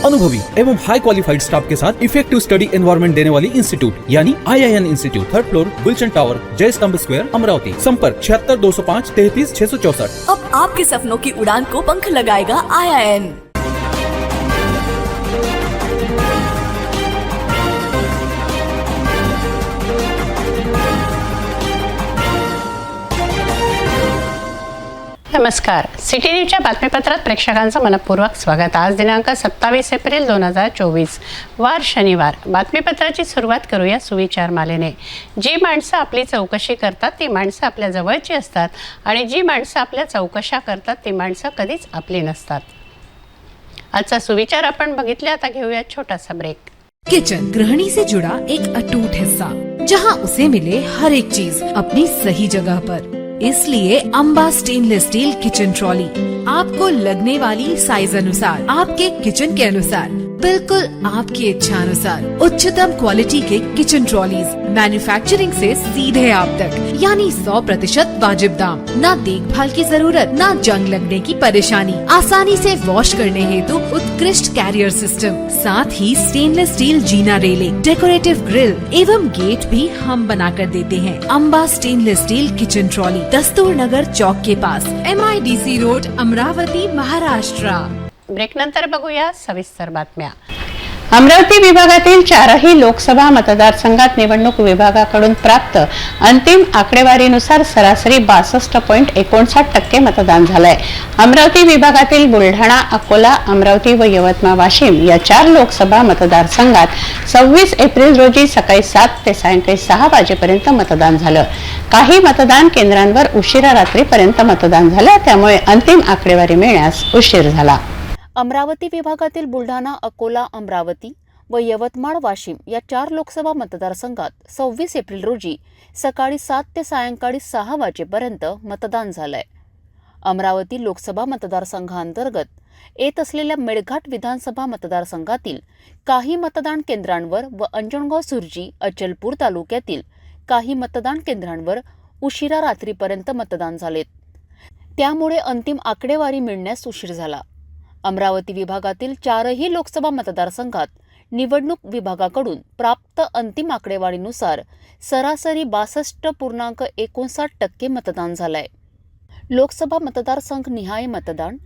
अनुभवी एवं हाई qualified staff के साथ इफेक्टिव स्टडी एनवायरमेंट देने वाली इंस्टीट्यूट यानी IIN institute, 3rd floor, Gulshan tower, Jai Stambh square, Amravati. संपर्क 76 205 33 664। अब आपके सपनों की उड़ान को पंख लगाएगा IIN। नमस्कार, सिटी न्यूजच्या बातमीपत्रात प्रेक्षकांचं मनपूर्वक स्वागत। आज दिनांक 27 एप्रिल 2024, वार शनिवार। बातमीपत्राची सुरुवात करूया सुविचार मालेने। जी माणसं आपली चौकशी करतात ती माणसं आपल्या जवळची असतात आणि जी माणसं आपल्या चौकशा करतात ती माणसं कधीच आपली नसतात। आजचा सुविचार आपण बघितले, आता घेऊया छोटासा ब्रेक। किचन गृहिणी से जुड़ा एक अटूट हिस्सा, जहां उसे मिले हर एक चीज अपनी सही जगह पर। इसलिए Amba stainless steel kitchen trolley आपको लगने वाली साइज अनुसार, आपके किचन के अनुसार, बिल्कुल आपकी इच्छा अनुसार उच्चतम क्वालिटी के किचन ट्रॉलीज मैन्युफैक्चरिंग से सीधे आप तक, यानी 100% वाजिब दाम। न देखभाल की जरूरत, न जंग लगने की परेशानी, आसानी से वॉश करने हेतु उत्कृष्ट कैरियर सिस्टम, साथ ही स्टेनलेस स्टील जीना रेलिंग, डेकोरेटिव ग्रिल एवं गेट भी हम बना कर देते हैं। Amba stainless steel kitchen trolley, Dastur Nagar Chowk के पास, MIDC road, Amravati, Maharashtra. Break नंतर बघूया सविस्तर बातम्या। अमरावती विभागातील 4ही लोकसभा मतदारसंघात निवडणूक विभागाकडून प्राप्त अंतिम आकडेवारीनुसार सरासरी 62.59% मतदान झालंय। अमरावती विभागातील बुलढाणा, अकोला, अमरावती व यवतमाळ, वाशिम या 4 लोकसभा मतदारसंघात 26 एप्रिल रोजी सकाळी 7 ते सायंकाळी 6 वाजेपर्यंत मतदान झालं। काही मतदान केंद्रांवर उशिरा रात्रीपर्यंत मतदान झालं, त्यामुळे अंतिम आकडेवारी मिळण्यास उशीर झाला। अमरावती विभागातील बुलढाणा, अकोला, अमरावती व यवतमाळ, वाशिम या 4 लोकसभा मतदारसंघात 26 एप्रिल रोजी सकाळी 7 ते सायंकाळी 6 वाजेपर्यंत मतदान झालंय। अमरावती लोकसभा मतदारसंघांतर्गत येत असलेल्या मेळघाट विधानसभा मतदारसंघातील काही मतदान केंद्रांवर व अंजनगाव, सुर्जी, अचलपूर तालुक्यातील काही मतदान केंद्रांवर उशिरा रात्रीपर्यंत मतदान झालेत, त्यामुळे अंतिम आकडेवारी मिळण्यास उशीर झाला। अमरावती विभागातील 4ही लोकसभा मतदारसंघात निवडणूक विभागाकडून प्राप्त अंतिम आकडेवारीनुसार सरासरी 62.59% मतदान झालंय। लोकसभा मतदारसंघ निहाय मतदान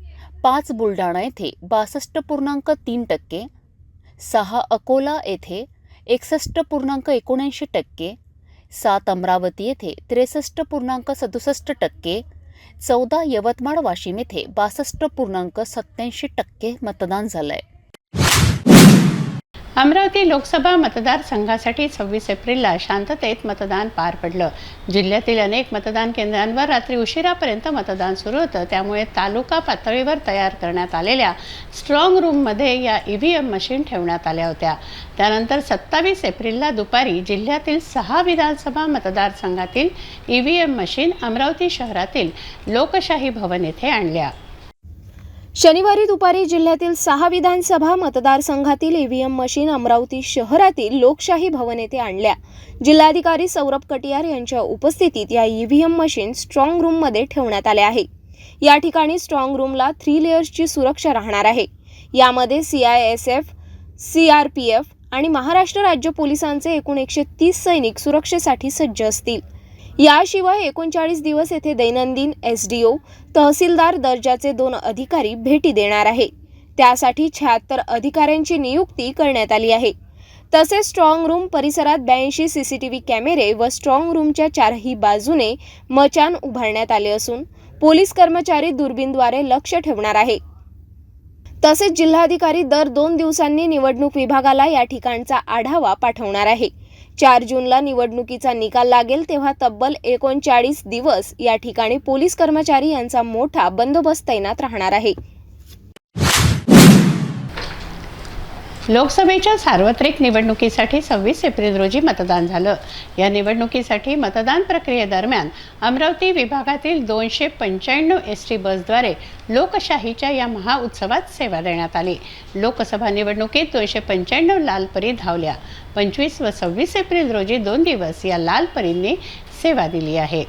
5 बुलढाणा येथे 62.3%, 6 अकोला येथे 61.79%, 7 अमरावती येथे 63.67%, 14 यवतमाळ, वाशिम येथे 62.87% मतदान झालंय। अमरावती लोकसभा मतदारसंघासाठी 26 एप्रिलला शांततेत मतदान पार पडलं। जिल्ह्यातील अनेक मतदान केंद्रांवर रात्री उशिरापर्यंत मतदान सुरू होतं, त्यामुळे तालुका पातळीवर तयार करण्यात आलेल्या स्ट्रॉंग रूममध्ये या EVM मशीन ठेवण्यात आल्या होत्या। त्यानंतर 27 एप्रिलला दुपारी जिल्ह्यातील 6 विधानसभा मतदारसंघातील EVM मशीन अमरावती शहरातील लोकशाही भवन येथे आणल्या। शनिवारी दुपारी जिल्ह्यातील 6 विधानसभा मतदारसंघातील EVM मशीन अमरावती शहरातील लोकशाही भवन येथे आणल्या। जिल्हाधिकारी सौरभ कटियार यांच्या उपस्थितीत या EVM मशीन स्ट्रॉंग रूम मध्ये ठेवण्यात आल्या आहे। या ठिकाणी स्ट्रॉंग रूमला 3 लेयर्सची सुरक्षा राहणार आहे। यामध्ये CISF, CRPF आणि महाराष्ट्र राज्य पोलिसांचे एकूण 130 सैनिक सुरक्षेसाठी सज्ज असतील। याशिवाय 39 दिवस येथे दैनंदिन SDO, तहसीलदार दर्जाचे 2 अधिकारी भेटी देणार आहे। त्यासाठी 76 अधिकाऱ्यांची नियुक्ती करण्यात आली आहे। तसेच स्ट्रॉंग रूम परिसरात 82 CCTV कॅमेरे व स्ट्रॉंग रूमच्या 4ही बाजूने मचान उभारण्यात आले असून पोलीस कर्मचारी दुर्बीनद्वारे लक्ष ठेवणार आहे। तसेच जिल्हाधिकारी दर 2 दिवसांनी निवडणूक विभागाला या ठिकाणचा आढावा पाठवणार आहे। 4 जूनला निवडणुकीचा निकाल लागेल तेव्हा तब्बल 39 दिवस या ठिकाणी पोलीस कर्मचारी यांचा मोठा बंदोबस्त तैनात राहणार आहे। लोकसभेच्या सार्वत्रिक निवडणुकीसाठी 26 एप्रिल रोजी मतदान झालं। या निवडणुकीसाठी मतदान प्रक्रियेदरम्यान अमरावती विभागातील 295 ST बसद्वारे लोकशाहीच्या या महाउत्सवात सेवा देण्यात आली। लोकसभा निवडणुकीत 295 लाल परी धावल्या। 25 व 26 एप्रिल रोजी 2 दिवस या लाल परींनी सेवा दिली आहे।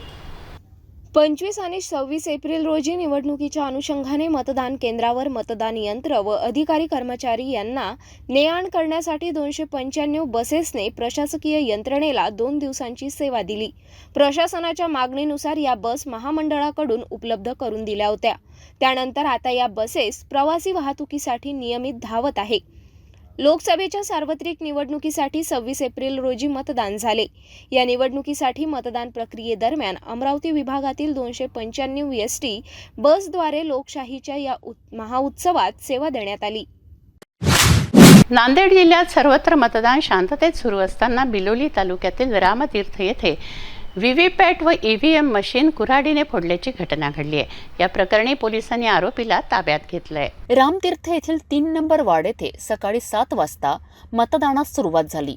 25 आणि 26 एप्रिल रोजी निवडणुकीच्या अनुषंगाने मतदान केंद्रावर मतदान यंत्र व अधिकारी कर्मचारी यांना ने-आण करण्यासाठी 295 बसेसने प्रशासकीय यंत्रणेला 2 दिवसांची सेवा दिली. प्रशासनाच्या मागणीनुसार या बस महामंडळाकडून उपलब्ध करून दिल्या होत्या. त्यानंतर आता या बसेस प्रवासी वाहतुकीसाठी नियमित धावत आहे. लोकसभेच्या सार्वत्रिक निवडणुकीसाठी 26 एप्रिल रोजी मतदान झाले. या निवडणुकीसाठी मतदान प्रक्रियेदरम्यान अमरावती विभागातील 295 एसटी बसद्वारे लोकशाहीच्या या महाउत्सवात सेवा देण्यात आली. नांदेड जिल्ह्यात सर्वत्र मतदान शांततेत सुरू असताना बिलोली तालुक्यातील रामतीर्थ येथे व्हीव्हीपॅट व ईव्हीएम मशीन कुऱ्हाडीने फोडल्याची घटना घडली आहे. या प्रकरणी पोलिसांनी आरोपीला ताब्यात घेतलंय. रामतीर्थ येथील 3 नंबर वार्ड येथे सकाळी 7 वाजता मतदानास सुरुवात झाली.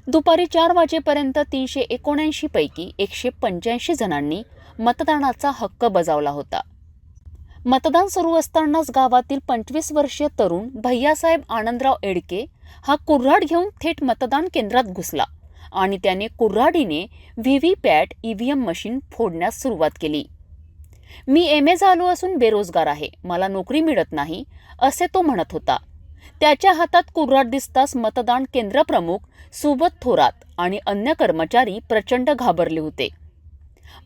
दुपारी 4 वाजेपर्यंत 379 पैकी 185 जणांनी मतदानाचा हक्क बजावला होता. मतदान सुरू असतानाच गावातील 25 वर्षीय तरुण भैयासाहेब आनंदराव एडके हा कुऱ्हाड घेऊन थेट मतदान केंद्रात घुसला आणि त्याने कुऱ्हाडीने व्हीव्हीपॅट ईव्हीएम मशीन फोडण्यास सुरुवात केली. मी एमए झालो असून बेरोजगार आहे, मला नोकरी मिळत नाही असे तो म्हणत होता. त्याच्या हातात कुऱ्हाड दिसताच मतदान केंद्र प्रमुख सुबोध थोरात आणि अन्य कर्मचारी प्रचंड घाबरले होते.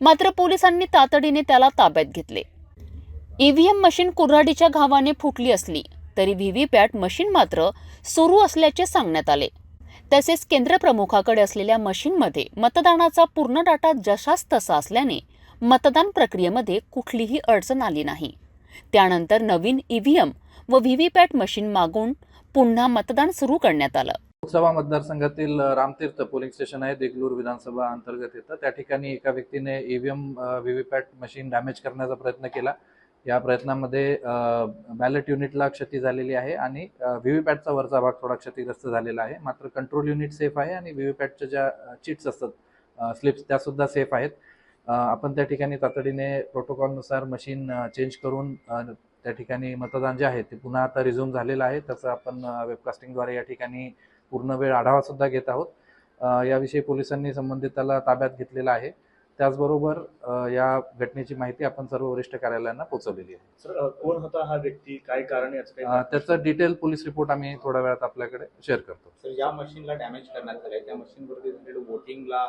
मात्र पोलिसांनी तातडीने त्याला ताब्यात घेतले. ईव्हीएम मशीन कुऱ्हाडीच्या घावाने फुटली असली तरी व्हीव्हीपॅट मशीन मात्र सुरू असल्याचे सांगण्यात आले. तसेच केंद्र प्रमुखाकडे असलेल्या मशीनमध्ये मतदानाचा पूर्ण डाटा जशास तसा असल्याने मतदान प्रक्रियेमध्ये कुठलीही अडचण आली नाही. त्यानंतर नवीन ईव्हीएम व व्हीव्हीपॅट मशीन मागून पुन्हा मतदान सुरू करण्यात आलं. लोकसभा मतदारसंघातील रामतीर्थ पोलिंग स्टेशन आहे, देगलूर विधानसभा अंतर्गत येतं. त्या ठिकाणी एका व्यक्तीने ईव्हीएम व्हीव्हीपॅट मशीन डॅमेज करण्याचा प्रयत्न केला. या प्रयत्नामध्ये बॅलेट युनिटला क्षती झालेली आहे आणि व्हीव्हीपॅटचा वरचा भाग थोडा क्षतिग्रस्त झालेला आहे. मात्र कंट्रोल युनिट सेफ आहे आणि व्हीव्हीपॅटच्या ज्या चिट्स असतात स्लिप्स त्या सुद्धा सेफ आहेत. आपण त्या ठिकाणी तातडीने प्रोटोकॉलनुसार मशीन चेंज करून त्या ठिकाणी मतदान जे आहे ते पुन्हा आता रिझ्यूम झालेलं आहे. त्याचं आपण वेबकास्टिंगद्वारे या ठिकाणी पूर्ण वेळ आढावा सुद्धा घेत आहोत. याविषयी पोलिसांनी संबंधिताला ताब्यात घेतलेला आहे. त्याचबरोबर या घटनेची माहिती आपण सर्व वरिष्ठ कार्यालयांना पोहोचवलेली आहे. सर, कोण होता हा व्यक्ती, काय कारण याचं त्याचं डिटेल पोलीस रिपोर्ट आम्ही थोड्या वेळात आपल्याकडे शेअर करतो. सर, या मशीनला डॅमेज करण्यात आलंय, त्या मशीनवरती वोटिंगला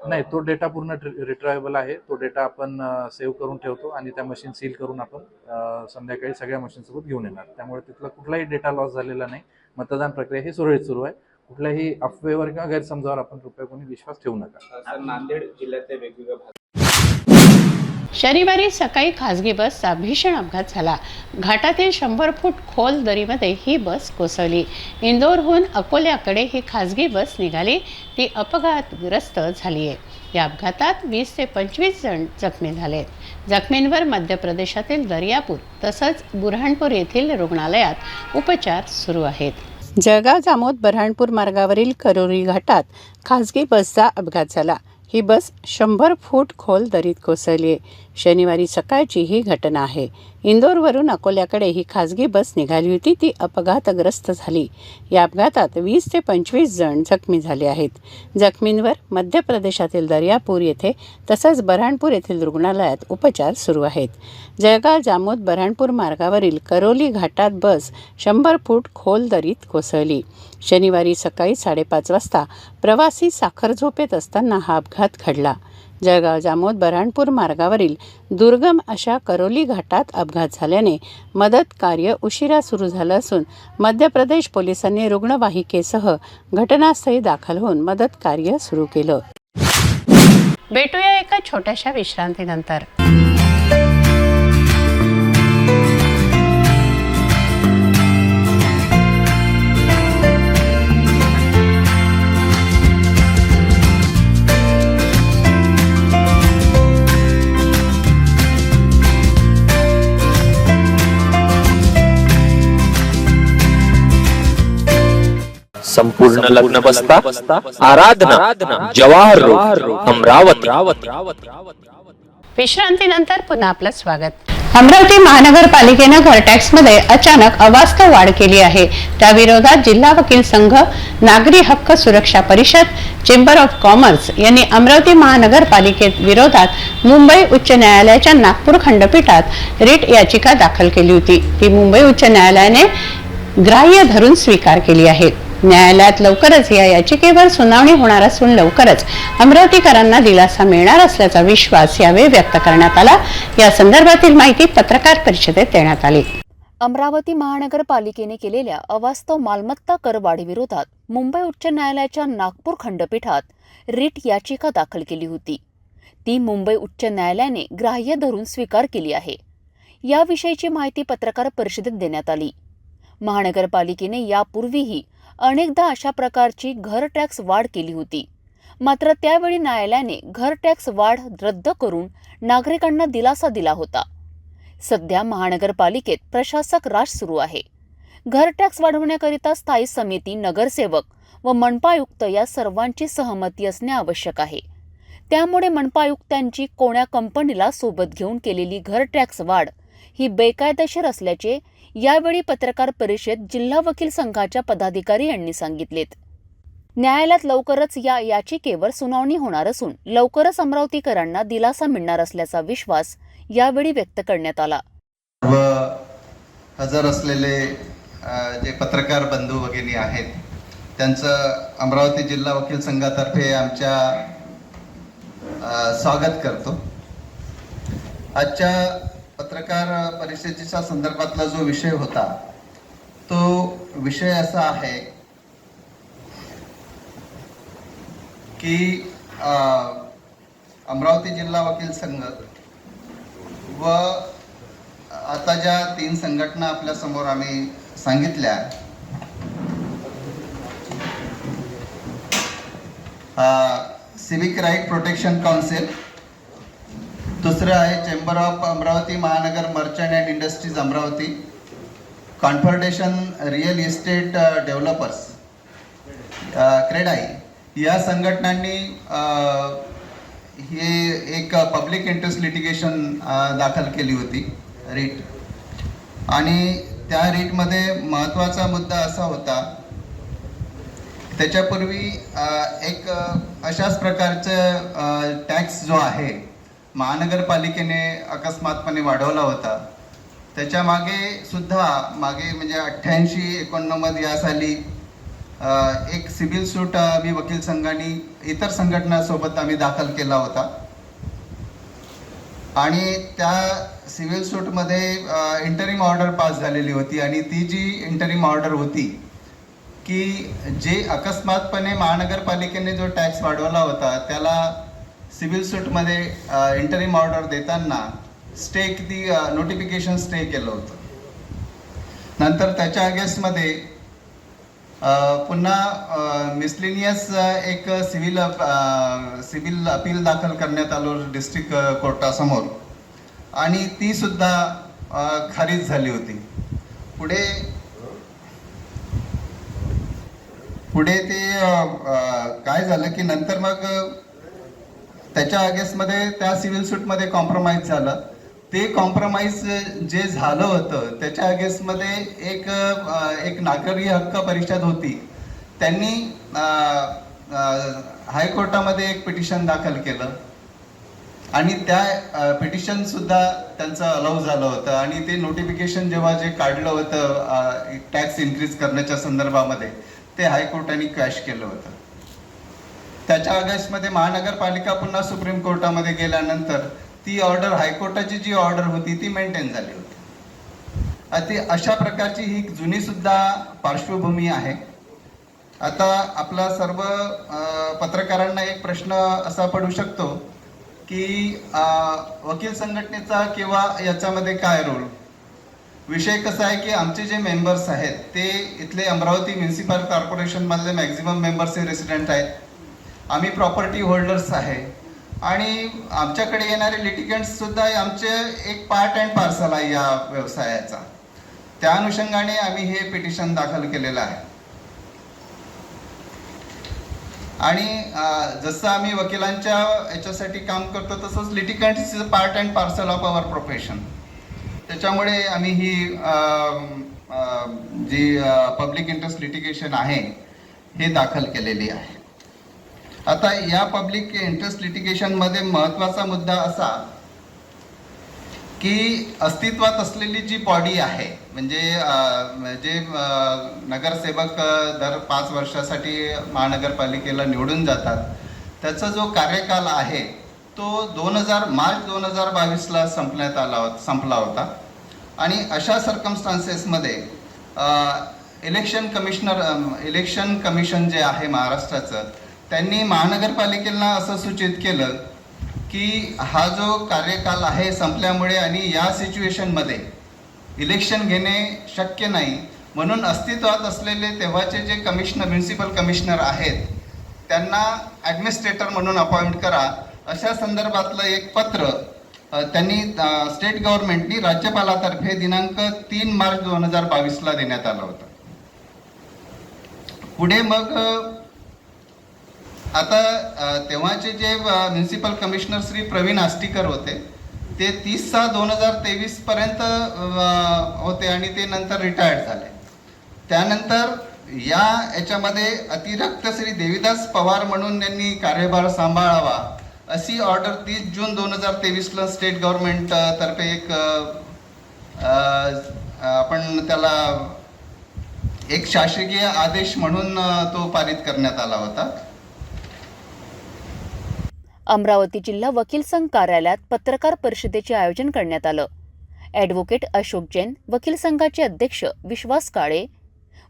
नाही, तो डेटा पूर्ण रिट्रायबल आहे. तो डेटा आपण सेव्ह करून ठेवतो आणि त्या मशीन सील करून आपण संध्याकाळी सगळ्या मशीनसोबत घेऊन येणार. त्यामुळे तिथला कुठलाही डेटा लॉस झालेला नाही. मतदान प्रक्रिया ही सुरळीत सुरू आहे. कुठल्याही अफवेवर किंवा गैरसमजावर आपण कृपया कोणी विश्वास ठेवू नका. सर, नांदेड जिल्ह्यातल्या वेगवेगळ्या भागात शनिवारी सकाळी खासगी बसचा भीषण अपघात झाला. घाटातील 100 फूट खोल दरीमध्ये ही बस कोसळली. इंदोरहून अकोल्याकडे ही खासगी बस निघाली, ती अपघातग्रस्त झाली आहे. या अपघातात 20 ते 25 जण जखमी झालेत. जखमींवर मध्य प्रदेशातील दर्यापूर तसंच बुऱ्हाणपूर येथील रुग्णालयात उपचार सुरू आहेत. जळगाव जामोद बऱ्हाणपूर मार्गावरील करोली घाटात खासगी बसचा अपघात झाला. ही बस 100 फूट खोल दरीत कोसळली आहे. शनिवारी सकाळची ही घटना आहे. इंदोरवरून अकोल्याकडे ही खासगी बस निघाली होती, ती अपघातग्रस्त झाली. या अपघातात 20 ते 25 जण जखमी झाले आहेत. जखमींवर मध्य प्रदेशातील दर्यापूर येथे तसंच बऱ्हाणपूर येथील रुग्णालयात उपचार सुरू आहेत. जळगाव जामोद बऱ्हाणपूर मार्गावरील करोली घाटात बस 100 फूट खोल दरीत कोसळली. शनिवारी सकाळी 5:30 वाजता प्रवासी साखर झोपेत असताना हा अपघात घडला. जळगाव जामोद बऱ्हाणपूर मार्गावरील दुर्गम अशा करोली घाटात अपघात झाल्याने मदत कार्य उशिरा सुरू झालं असून मध्य प्रदेश पोलिसांनी रुग्णवाहिकेसह घटनास्थळी दाखल होऊन मदत कार्य सुरू केलं. भेटूया एका छोट्याशा विश्रांतीनंतर. संपूर्ण लग्न बसता आराधना जवाहर रोड अमरावती. विश्रांतीनंतर पुन्हा आपलं स्वागत. अमरावती महानगरपालिकेनं घर टॅक्समध्ये अचानक अवास्तव वाढ केली आहे. त्याविरोधात जिल्हा वकील संघ, नागरी हक्क सुरक्षा परिषद, चेंबर ऑफ कॉमर्स यांनी अमरावती महानगरपालिकेत विरोधात मुंबई उच्च न्यायालयाच्या नागपूर खंडपीठात रिट याचिका दाखल केली होती. ती मुंबई उच्च न्यायालयाने ग्राह्य धरून स्वीकार केली आहे. न्यायालयात लवकरच या याचिकेवर सुनावणी होणार असून लवकरच अमरावतीकरांना दिलासा मिळणार असल्याचा विश्वास यावेळी व्यक्त करण्यात आला. या संदर्भातील माहिती पत्रकार परिषदेत देण्यात आली. अमरावती महानगरपालिकेने केलेल्या अवास्तव मालमत्ता करवाढीविरोधात मुंबई उच्च न्यायालयाच्या नागपूर खंडपीठात रिट याचिका दाखल केली होती. ती मुंबई उच्च न्यायालयाने ग्राह्य धरून स्वीकार केली आहे. याविषयीची माहिती पत्रकार परिषदेत देण्यात आली. महानगरपालिकेने यापूर्वीही अनेकदा अशा प्रकारची घर टॅक्स वाढ केली होती. मात्र त्यावेळी न्यायालयाने घर टॅक्स वाढ रद्द करून नागरिकांना दिलासा दिला होता. सध्या महानगरपालिकेत प्रशासक राज सुरू आहे. घर टॅक्स वाढवण्याकरिता स्थायी समिती, नगरसेवक व मनपायुक्त या सर्वांची सहमती असणे आवश्यक आहे. त्यामुळे मनपायुक्तांची कोण्या कंपनीला सोबत घेऊन केलेली घर टॅक्स वाढ ही बेकायदेशीर असल्याचे यावेळी पत्रकार परिषद जिल्हा वकील संघाच्या पदाधिकारी यांनी सांगितलेत. न्यायालयात लवकरच या याचिकेवर सुनावणी होणार असून लवकरच अमरावतीकरांना दिलासा मिळणार असल्याचा विश्वास यावेळी व्यक्त करण्यात आला. सर्व हजर असलेले जे पत्रकार बंधू भगिनी आहेत त्यांचं अमरावती जिल्हा वकील संघातर्फे आमच्या स्वागत करतो. आजच्या पत्रकार परिषदेच्या संदर्भातला जो विषय होता तो विषय असा आहे की अमरावती जिल्हा वकील संघ व आता ज्या 3 संघटना आपल्या समोर आम्ही सांगितल्या, सिविक राईट प्रोटेक्शन काउन्सिल, दुसरं आहे चेंबर ऑफ अमरावती महानगर merchant and industries Amravati, confederation real estate developers, CREDAI, या संघटनांनी हे एक पब्लिक इंटरेस्ट लिटिगेशन दाखल केली होती, रीट. आणि त्या रीटमध्ये महत्त्वाचा मुद्दा असा होता, त्याच्यापूर्वी एक अशाच प्रकारचं टॅक्स जो आहे महानगरपालिकेने अकस्मातपणे वाढवला होता. त्याच्या मागे सुद्धा म्हणजे 88-89 या साली एक सिव्हिल सूट आम्ही वकील संघाने इतर संघटनांसोबत आम्ही दाखल केला होता. आणि त्या सिव्हिल सूटमध्ये इंटरिम ऑर्डर पास झालेली होती. आणि ती जी इंटरिम ऑर्डर होती की जे अकस्मातपणे महानगरपालिकेने जो टॅक्स वाढवला होता त्याला सिव्हिल सूटमध्ये इंटरिम ऑर्डर देताना स्टे किती नोटिफिकेशन स्टे केलं होतं. नंतर त्याच्या अगेन्स्टमध्ये पुन्हा मिसलिनियस एक सिव्हिल अपील दाखल करण्यात आलं डिस्ट्रिक्ट कोर्टासमोर आणि ती सुद्धा खारिज झाली होती. पुढे ते काय झालं की नंतर मग त्याच्या अगेन्स्टमध्ये त्या सिव्हिल सूटमध्ये कॉम्प्रोमाइज झालं. ते कॉम्प्रोमाइज जे झालं होतं त्याच्या अगेन्स्टमध्ये एक नागरी हक्क परिषद होती, त्यांनी हायकोर्टामध्ये एक पिटिशन दाखल केलं आणि त्या पिटिशन सुद्धा त्यांचं अलाउ झालं होतं. आणि ते नोटिफिकेशन जेव्हा जे काढलं होतं टॅक्स इन्क्रीज करण्याच्या संदर्भामध्ये ते हायकोर्टाने कॅश केलं होतं. त्याच्या अगेन्स्टमध्ये महानगरपालिका पुन्हा सुप्रीम कोर्टामध्ये गेल्यानंतर ती ऑर्डर, हायकोर्टाची जी ऑर्डर होती ती मेंटेन झाली होती. अशा प्रकारची ही जुनी सुद्धा पार्श्वभूमी आहे. आता आपला सर्व पत्रकारांना एक प्रश्न असा पडू शकतो की वकील संघटनेचा किंवा याच्यामध्ये काय रोल. विषय कसा आहे की आमचे जे मेंबर्स आहेत ते इथले अमरावती म्युनिसिपल कॉर्पोरेशनमधले मॅक्झिमम मेंबर्स हे रेसिडेंट आहेत. आम्ही प्रॉपर्टी होल्डर्स आहे आणि आमच्याकडे येणारे लिटिगंट्स सुद्धा आमचे एक पार्ट अँड पार्सल आहे या व्यवसायाचा. त्या अनुषंगाने आम्ही हे पिटिशन दाखल केलेलं आहे. आणि जसं आम्ही वकिलांच्या याच्यासाठी काम करतो तसंच litigants is a part and parcel of our profession. त्याच्यामुळे आम्ही ही जी पब्लिक इंटरेस्ट लिटिगेशन आहे हे दाखल केलेली आहे. आता या पब्लिक इंटरेस्ट लिटिगेशनमध्ये महत्त्वाचा मुद्दा असा की अस्तित्वात असलेली जी बॉडी आहे म्हणजे जे नगरसेवक दर 5 वर्षासाठी महानगरपालिकेला निवडून जातात त्याचा जो कार्यकाल आहे तो मार्च 2022ला संपला होता आणि अशा सर्कमस्टान्सेसमध्ये इलेक्शन कमिशन जे आहे महाराष्ट्राचं त्यांनी महानगरपालिकेला असं सूचित केलं की हा जो कार्यकाल आहे संपल्यामुळे आणि या सिच्युएशनमध्ये इलेक्शन घेणे शक्य नाही म्हणून अस्तित्वात असलेले तेव्हाचे जे म्युन्सिपल कमिशनर आहेत त्यांना ॲडमिनिस्ट्रेटर म्हणून अपॉइंट करा अशा संदर्भातलं एक पत्र त्यांनी स्टेट गव्हर्नमेंटनी राज्यपालातर्फे दिनांक 3 मार्च 2022ला देण्यात आलं होतं. पुढे मग आता तेव्हाचे जे म्युन्सिपल कमिशनर श्री प्रवीण आष्टीकर होते ते 30/6/2023 पर्यंत होते आणि ते नंतर रिटायर्ड झाले. त्यानंतर याच्यामध्ये अतिरिक्त श्री देवीदास पवार म्हणून त्यांनी कार्यभार सांभाळावा अशी ऑर्डर 30 जून 2023ला स्टेट गव्हर्नमेंट तर्फे एक आपण त्याला एक शासकीय आदेश म्हणून तो पारित करण्यात आला होता. अमरावती जिल्हा वकील संघ कार्यालयात पत्रकार परिषदेचे आयोजन करण्यात आलं. ॲडव्होकेट अशोक जैन, वकील संघाचे अध्यक्ष विश्वास काळे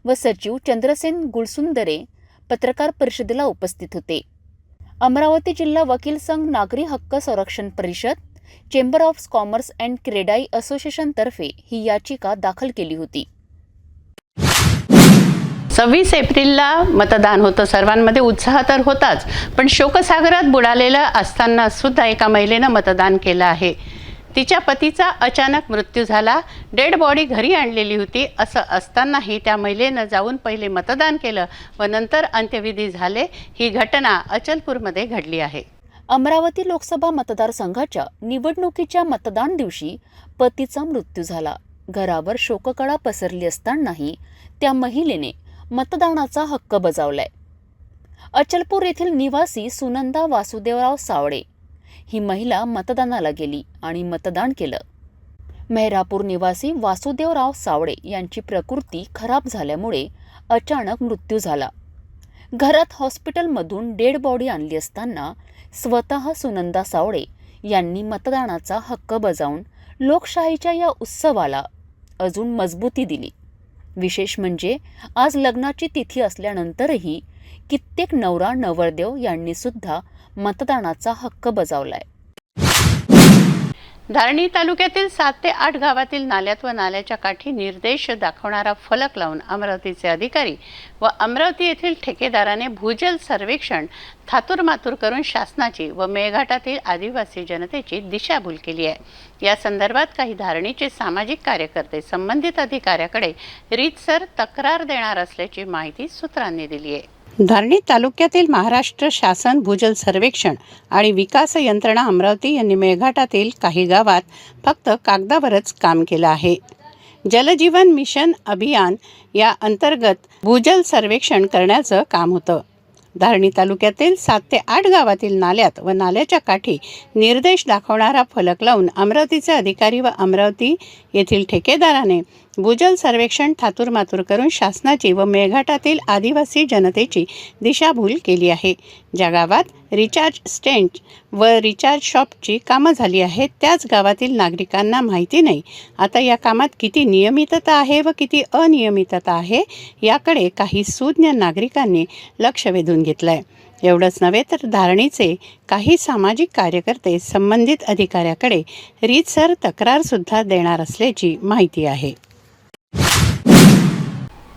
व सचिव चंद्रसेन गुलसुंदरे पत्रकार परिषदेला उपस्थित होते. अमरावती जिल्हा वकील संघ नागरी हक्क संरक्षण परिषद, chamber of commerce and CREDAI असोसिएशनतर्फे ही याचिका दाखल केली होती. 26 एप्रिलला मतदान होतं. सर्वांमध्ये उत्साह तर होताच, पण शोकसागरात बुडालेलं असताना सुद्धा एका महिलेनं मतदान केलं आहे. तिच्या पतीचा अचानक मृत्यू झाला, डेड बॉडी घरी आणलेली होती. असं असतानाही त्या महिलेनं जाऊन पहिले मतदान केलं व नंतर अंत्यविधी झाले. ही घटना अचलपूरमध्ये घडली आहे. अमरावती लोकसभा मतदारसंघाच्या निवडणुकीच्या मतदान दिवशी पतीचा मृत्यू झाला. घरावर शोककळा पसरली असतानाही त्या महिलेने मतदानाचा हक्क बजावलाय. अचलपूर येथील निवासी सुनंदा वासुदेवराव सावळे ही महिला मतदानाला गेली आणि मतदान केलं. मेहरापूर निवासी वासुदेवराव सावळे यांची प्रकृती खराब झाल्यामुळे अचानक मृत्यू झाला. घरात हॉस्पिटलमधून डेड बॉडी आणली असताना स्वतः सुनंदा सावळे यांनी मतदानाचा हक्क बजावून लोकशाहीच्या या उत्सवाला अजून मजबूती दिली. विशेष म्हणजे आज लग्नाची तिथी असल्यानंतरही कित्येक नवरा नवरदेव यांनी सुद्धा मतदानाचा हक्क बजावलाय. धारणी तालुक्यातील 7 ते 8 गावातील नाल्यात व नाल्याच्या काठी निर्देश दाखवणारा फलक लावून अमरावतीचे अधिकारी व अमरावती येथील ठेकेदाराने भूजल सर्वेक्षण थातूरमातूर करून शासनाची व मेळघाटातील आदिवासी जनतेची दिशाभूल केली आहे. या संदर्भात काही धारणीचे सामाजिक कार्यकर्ते संबंधित अधिकाऱ्याकडे रीतसर तक्रार देणार असल्याची माहिती सूत्रांनी दिली आहे. धारणी तालुक्यातील महाराष्ट्र शासन भूजल सर्वेक्षण आणि विकास यंत्रणा अमरावती यांनी मेळघाटातील काही गावात फक्त कागदावरच काम केलं आहे. जलजीवन मिशन अभियान या अंतर्गत भूजल सर्वेक्षण करण्याचं काम होतं. धारणी तालुक्यातील 7 ते 8 गावातील नाल्यात व नाल्याच्या काठी निर्देश दाखवणारा फलक लावून अमरावतीचे अधिकारी व अमरावती येथील ठेकेदाराने भूजल सर्वेक्षण थातूरमातूर करून शासनाची व मेळघाटातील आदिवासी जनतेची दिशाभूल केली आहे. ज्या गावात रिचार्ज स्टेंट व रिचार्ज शॉपची कामं झाली आहेत त्याच गावातील नागरिकांना माहिती नाही. आता या कामात किती नियमितता आहे व किती अनियमितता आहे याकडे काही सुज्ञ नागरिकांनी लक्ष वेधून घेतलं आहे. एवढंच नव्हे तर धारणीचे काही सामाजिक कार्यकर्ते संबंधित अधिकाऱ्याकडे रीतसर तक्रारसुद्धा देणार असल्याची माहिती आहे.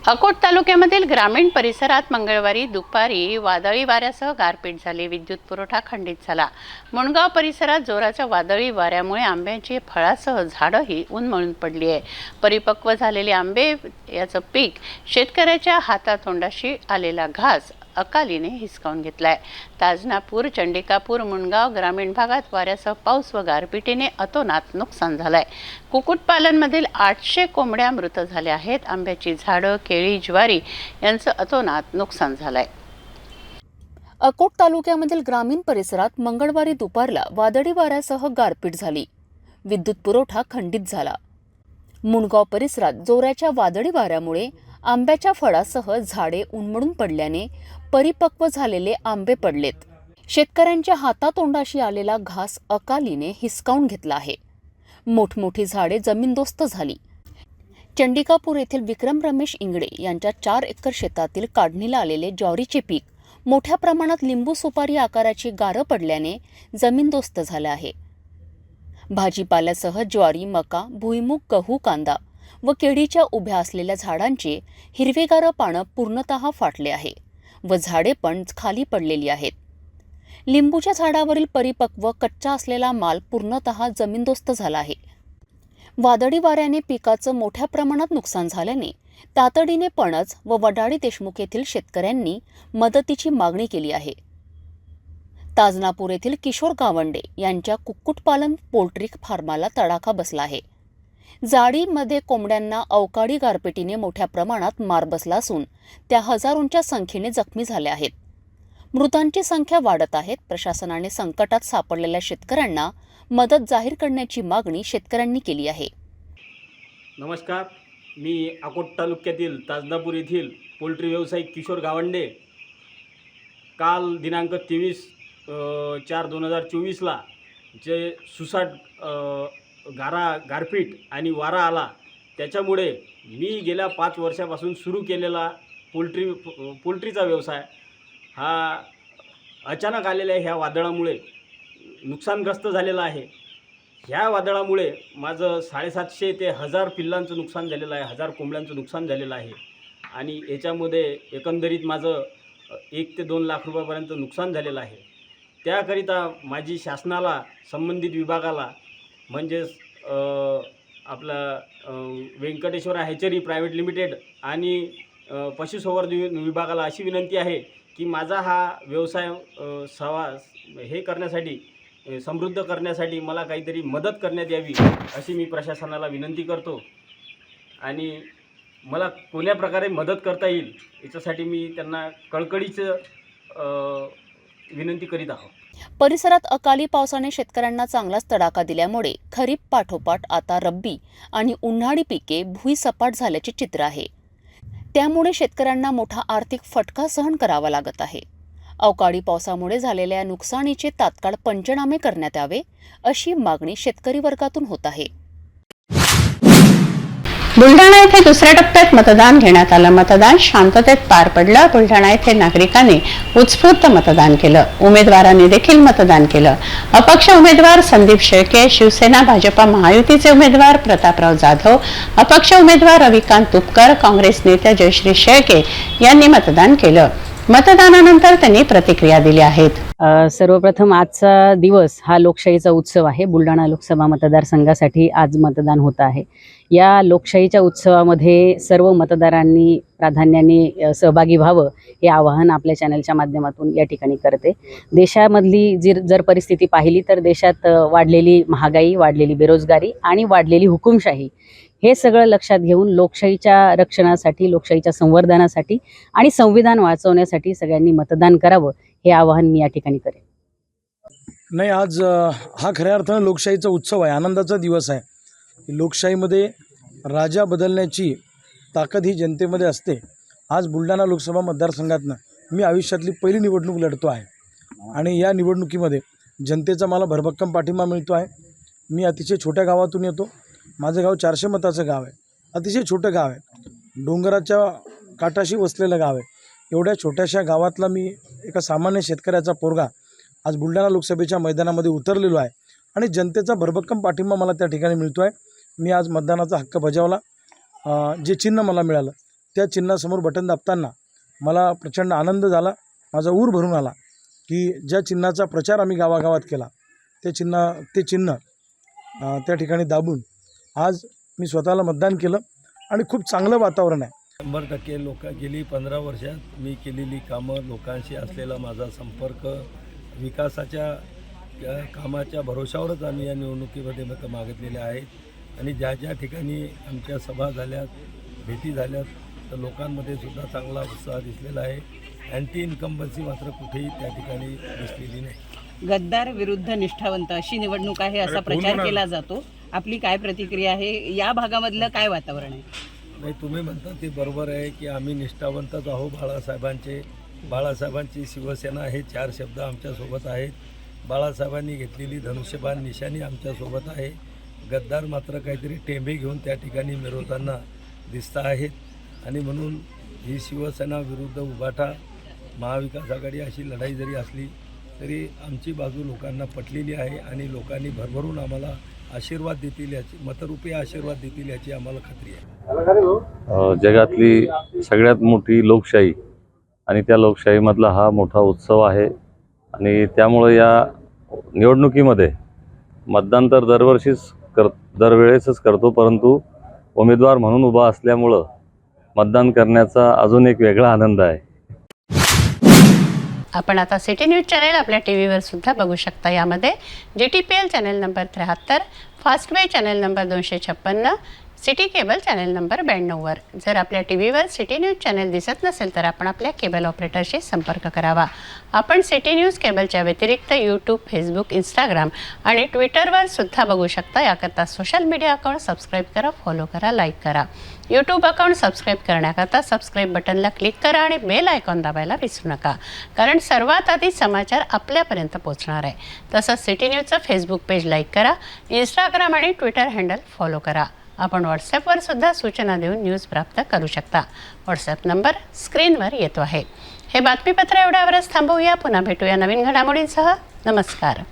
अकोट तालुक्यामधील ग्रामीण परिसरात मंगळवारी दुपारी वादळी वाऱ्यासह गारपीट झाली. विद्युत पुरवठा खंडित झाला. मुणगाव परिसरात जोराच्या वादळी वाऱ्यामुळे आंब्याची फळासह झाडंही उन्मळून पडली आहे. परिपक्व झालेले आंबे याचं पीक शेतकऱ्याच्या हातातोंडाशी आलेला घास अकालीने हिसकावून घेतलाय. ताजनापूर, चंडिकापूर, मुणगाव ग्रामीण भागात वाऱ्यासह पाऊस व गारपिटीने अतोनात नुकसान झालंय. कुक्कुटपालनमधील 800 कोंबड्या मृत झाल्या आहेत. आंब्याची झाडं, केळी, ज्वारी यांचं अतोनात नुकसान झालंय. अकोट तालुक्यामधील ग्रामीण परिसरात मंगळवारी दुपारला वादळी वाऱ्यासह गारपीट झाली. विद्युत पुरवठा खंडित झाला. मुणगाव परिसरात जोराच्या वादळी वाऱ्यामुळे आंब्याच्या फळासह झाडे उन्मळून पडल्याने परिपक्व झालेले आंबे पडलेत. शेतकऱ्यांच्या हातातोंडाशी आलेला घास अकालीने हिसकावून घेतला आहे. मोठमोठी झाडे जमीनदोस्त झाली. चंडिकापूर येथील विक्रम रमेश इंगडे यांच्या 4 एकर शेतातील काढणीला आलेले ज्वारीचे पीक मोठ्या प्रमाणात लिंबू सुपारी आकाराची गारं पडल्याने जमीनदोस्त झालं आहे. भाजीपाल्यासह ज्वारी, मका, भुईमूग, गहू, कांदा व केळीच्या उभ्या असलेल्या झाडांची हिरवेगार पानं पूर्णतः फाटले आहे व झाडे पण खाली पडलेली आहेत. लिंबूच्या झाडावरील परिपक्व कच्चा असलेला माल पूर्णतः जमीनदोस्त झाला आहे. वादळी वाऱ्याने पिकाचं मोठ्या प्रमाणात नुकसान झाल्याने तातडीने पणज व वडाळी देशमुख येथील शेतकऱ्यांनी मदतीची मागणी केली आहे. ताजनापूर येथील किशोर गावंडे यांच्या कुक्कुटपालन पोल्ट्री फार्माला तडाखा बसला आहे. जाळीमध्ये कोंबड्यांना अवकाळी गारपिटीने मोठ्या प्रमाणात मार बसला असून त्या हजारोंच्या संख्येने जखमी झाल्या आहेत. मृतांची संख्या वाढत आहे. प्रशासनाने संकटात सापडलेल्या शेतकऱ्यांना मदत जाहीर करण्याची मागणी शेतकऱ्यांनी केली आहे. नमस्कार, मी अकोट तालुक्यातील ताजनापूर येथील पोल्ट्री व्यावसायिक किशोर गावंडे. काल दिनांक 23/4/2024ला जे सुसाट गारपीट आणि वारा आला, त्याच्यामुळे मी गेल्या 5 वर्षापासून सुरू केलेला पोल्ट्रीचा व्यवसाय हा अचानक आलेल्या ह्या वादळामुळे नुकसानग्रस्त झालेला आहे. ह्या वादळामुळे माझं 750 ते 1000 पिल्लांचं नुकसान झालेलं आहे, 1000 कोंबड्यांचं नुकसान झालेलं आहे. आणि याच्यामध्ये एकंदरीत माझं 1 ते 2 लाख रुपयापर्यंत नुकसान झालेलं आहे. त्याकरिता माझी शासनाला, संबंधित विभागाला म्हणजेच आपला व्यंकटेश्वर हॅचरी प्रायव्हेट लिमिटेड आणि पशुसंवर्धन विभागाला अशी विनंती आहे की माझा हा व्यवसाय हे करण्यासाठी, समृद्ध करण्यासाठी मला काहीतरी मदत करण्यात यावी अशी मी प्रशासनाला विनंती करतो. आणि मला कोण्या प्रकारे मदत करता येईल याच्यासाठी मी त्यांना कळकळीचं विनंती करीत आहोत. परिसरात अकाली पावसाने शेतकऱ्यांना चांगलाच तडाखा दिल्यामुळे खरीप पाठोपाठ आता रब्बी आणि उन्हाळी पिके भुईसपाट झाल्याचे चित्र आहे. त्यामुळे शेतकऱ्यांना मोठा आर्थिक फटका सहन करावा लागत आहे. अवकाळी पावसामुळे झालेल्या नुकसानीचे तात्काळ पंचनामे करण्यात यावे अशी मागणी शेतकरी वर्गातून होत आहे. बुलढाणा येथे दुसऱ्या टप्प्यात मतदान घेण्यात आलं. मतदान शांततेत पार पडलं. बुलढाणा येथे नागरिकांनी उत्स्फूर्त मतदान केलं. उमेदवारांनी देखील मतदान केलं. अपक्ष उमेदवार संदीप शेळके, शिवसेना भाजपा महायुतीचे उमेदवार प्रतापराव जाधव, अपक्ष उमेदवार रविकांत तुपकर, काँग्रेस नेत्या जयश्री शेळके यांनी मतदान केलं. मतदानानंतर त्यांनी प्रतिक्रिया दिल्या आहेत. सर्वप्रथम आजचा दिवस हा लोकशाहीचा उत्सव आहे. बुलढाणा लोकसभा मतदारसंघासाठी आज मतदान होत आहे. या लोकशाहीच्या उत्सवामध्ये सर्व मतदारांनी प्राधान्याने सहभागी व्हावं हे आवाहन आपल्या चॅनलच्या माध्यमातून या ठिकाणी करते. देशामधली जर परिस्थिती पाहिली तर देशात वाढलेली महागाई, वाढलेली बेरोजगारी आणि वाढलेली हुकुमशाही हे सगळं लक्षात घेऊन लोकशाहीच्या रक्षणासाठी, लोकशाहीच्या संवर्धनासाठी आणि संविधान वाचवण्यासाठी सगळ्यांनी मतदान करावं हे आवाहन मी या ठिकाणी करेन. नाही, आज हा खऱ्या अर्थानं लोकशाहीचा उत्सव आहे, आनंदाचा दिवस आहे. लोकशाहीमध्ये राजा बदलण्याची ताकद ही जनतेमध्ये असते. आज बुलढाणा लोकसभा मतदारसंघातनं मी आयुष्यातली पहिली निवडणूक लढतो आहे आणि या निवडणुकीमध्ये जनतेचा मला भरभक्कम पाठिंबा मिळतो आहे. मी अतिशय छोट्या गावातून येतो. माझं गाव 400 मताचं गाव आहे. अतिशय छोटं गाव आहे, डोंगराच्या काठाशी वसलेलं गाव आहे. एवढ्या छोट्याशा गावातला मी एका सामान्य शेतकऱ्याचा पोरगा आज बुलढाणा लोकसभेच्या मैदानामध्ये उतरलेलो आहे आणि जनतेचा भरभक्कम पाठिंबा मला त्या ठिकाणी मिळतो आहे. मी आज मतदानाचा हक्क बजावला. जे चिन्ह मला मिळालं त्या चिन्हासमोर बटन दाबताना मला प्रचंड आनंद झाला. माझा ऊर भरून आला की ज्या चिन्हाचा प्रचार आम्ही गावागावात केला ते चिन्ह त्या ठिकाणी दाबून आज मी स्वतःला मतदान केलं आणि खूप चांगलं वातावरण आहे. 100% लोक गेली 15 वर्षात मी केलेली कामं, लोकांशी असलेला माझा संपर्क, विकासाच्या कामाच्या भरोशावरच आम्ही या निवडणुकीमध्ये मतं मागितलेले आहेत आणि ज्या ज्या ठिकाणी आमच्या सभा झाल्यात, भेटी झाल्यात, तर लोकांमध्ये सुद्धा चांगला उत्साह दिसलेला आहे. अँटी इन्कम्बन्सी मात्र कुठेही त्या ठिकाणी दिसलेली नाही. गद्दार विरुद्ध निष्ठावंत अशी निवडणूक आहे असा प्रचार केला जातो. आपली काय प्रतिक्रिया आहे? या भागामधलं काय वातावरण आहे? नाही, तुम्ही म्हणता ते बरोबर आहे की आम्ही निष्ठावंतच आहो बाळासाहेबांचे. बाळासाहेबांची शिवसेना हे 4 शब्द आमच्यासोबत आहेत. बाळासाहेबांनी घेतलेली धनुष्यबाण निशाणी आमच्यासोबत आहे. गद्दार मात्र काहीतरी टेंबे घेऊन त्या ठिकाणी मिरवताना दिसत आहेत आणि म्हणून ही शिवसेना विरुद्ध उभाटा महाविकास आघाडी अशी लढाई जरी असली तरी आमची बाजू लोकांना पटलेली आहे आणि लोकांनी भरभरून आम्हाला आशीर्वाद देतील याची, मतरूपी आशीर्वाद देतील याची आम्हाला खात्री आहे. जगातली सगळ्यात मोठी लोकशाही आणि त्या लोकशाहीमधला हा मोठा उत्सव आहे आणि त्यामुळे या निवडणुकीमध्ये मतदान तर दरवेळेसच करतो, परंतु उमेदवार म्हणून उभा असल्यामुळं मतदान करण्याचा अजून एक वेगळा आनंद आहे. आपण आता सिटी न्यूज चॅनल आपल्या टी व्हीवर सुद्धा बघू शकता. यामध्ये GTPL channel number 73, Fastway channel number 256, city cable channel number 92वर. जर आपल्या टी व्हीवर सिटी न्यूज चॅनल दिसत नसेल तर आपण आपल्या केबल ऑपरेटरशी संपर्क करावा. आपण सिटी न्यूज केबलच्या व्यतिरिक्त यूट्यूब, फेसबुक, इंस्टाग्राम आणि ट्विटरवर सुद्धा बघू शकता. याकरता सोशल मीडिया अकाउंट सबस्क्राईब करा, फॉलो करा, लाईक करा. यूट्यूब अकाउंट सबस्क्राईब करण्याकरता सबस्क्राईब बटनला क्लिक करा आणि बेल आयकॉन दाबायला विसरू नका, कारण सर्वात आधी समाचार आपल्यापर्यंत पोहोचणार आहे. तसंच सिटी न्यूजचं फेसबुक पेज लाईक करा, इंस्टाग्राम आणि ट्विटर हँडल फॉलो करा. आपण व्हॉट्सॲपवर सुद्धा सूचना देऊन न्यूज प्राप्त करू शकता. व्हॉट्सॲप नंबर स्क्रीनवर येतो आहे. हे बातमीपत्र एवढ्यावरच थांबवूया. पुन्हा भेटूया नवीन घडामोडींसह. नमस्कार.